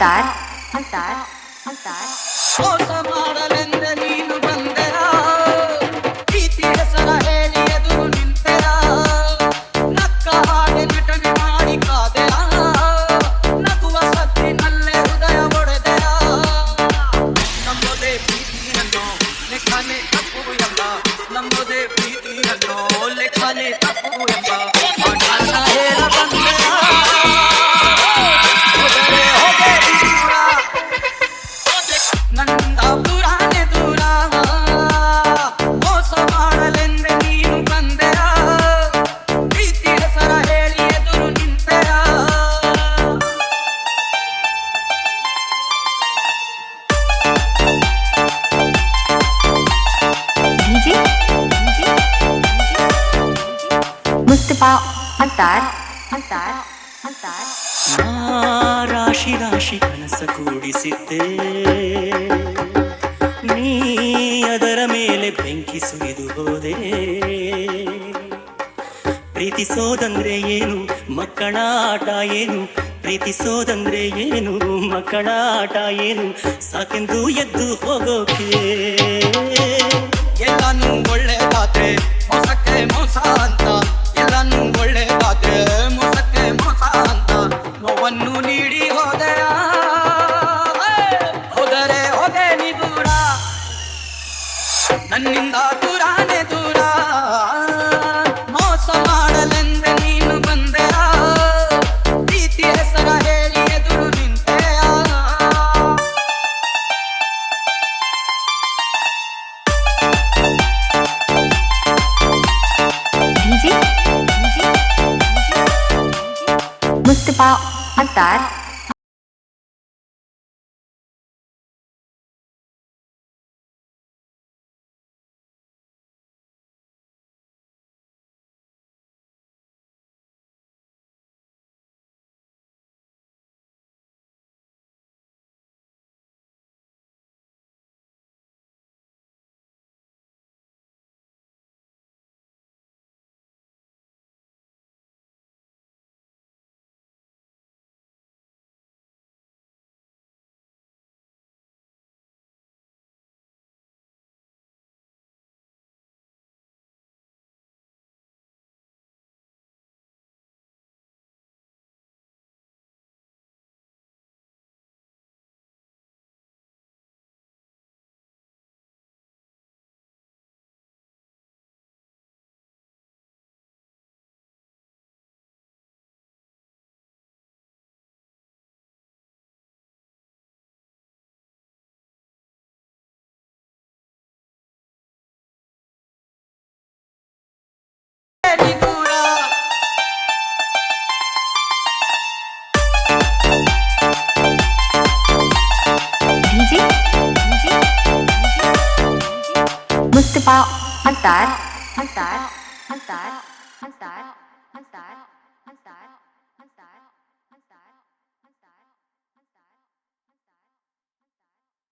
ಅಂತಾರ್ ಅಂತಾರ್ ಅಂತಾರ್ ಮೋಸ ಮಾಡಲೆಂದೆ ನೀನು ಬಂದೆರ ಪ್ರೀತಿ ಹೆಸರ ಹೇಳಿ ಎದುರು ನಿಂತೆರ ನಕ್ಕ ಹಾಗೆ ನಟನೆ ಮಾಡಿ ಕಾದೆರ ನಗುವ ಸತ್ತಿನಲ್ಲೇ ಹೃದಯ ಒಡೆದೆರ ನಮ್ಮದೇ ಪ್ರೀತಿಯನ್ನು ಲೆಕ್ಕನೆ ತಪ್ಪು ಎಂಬ ನಮ್ಮದೇ ಪ್ರೀತಿಯನ್ನು ಲೆಕ್ಕನೆ ತಪ್ಪು ಎಂಬ ನನ್ನ ಹೇಳ ಬಂದೆರ ನಂದ ಪುರಾಣೆ ದೂರ ಮೋಸ ಮಾಡಲೆಂದೆ ನೀನು ಬಂದೆರ ಪ್ರೀತಿ ಹೆಸರ ಹೇಳಿ ಎದುರು ನಿಂತೆರ ಡಿಜೆ ಮುಸ್ತಫಾ ಅಂತಾರ್ ಅಂತಾರ್ ಅಂತಾರ್ ರಾಶಿ ರಾಶಿ ಕನಸ ಕೂಡಿಸಿದ್ದೆ ನೀ ಅದರ ಮೇಲೆ ಬೆಂಕಿ ಸುರಿದು ಹೋದೆ ಪ್ರೀತಿಸೋದಂದ್ರೆ ಏನು ಮಕ್ಕಳ ಆಟ ಏನು ಪ್ರೀತಿಸೋದಂದ್ರೆ ಏನು ಮಕ್ಕಳ ಆಟ ಏನು ಸಾಕೆಂದು ಎದ್ದು ಹೋಗೋಕೆ ಎಲ್ಲಾನು ಒಳ್ಳೆದಾದ್ರೆ ಮೋಸಕ್ಕೆ ಮೋಸ ಅಂತ ಎಲ್ಲಾನು ಒಳ್ಳೆದಾದ್ರೆ ಮೋಸಕ್ಕೆ ಮೋಸ ಅಂತ ನೋವನ್ನು ನೀಡಿ ಹೋದೆರ ಹೋದರೆ ಹೋದೆ ನೀ ದೂರ ನನ್ನಿಂದ ದೂರಾನೆ ದೂರ ಮೋಸ ಮಾಡಲೆಂದೆ ನೀನು ಬಂದೆರ ಪ್ರೀತಿ ಹೆಸರ ಹೇಳಿ ಎದುರು ನಿಂತೆಯ ಡಿಜೆ ಮುಸ್ತಫಾ ಅಂತಾರ್ ನೀ ದೂರ ಡಿಜೆ ಮುಸ್ತಫಾ ಅಂತಾರ್ ಅಂತಾರ್ ಅಂತಾರ್ ಅಂತಾರ್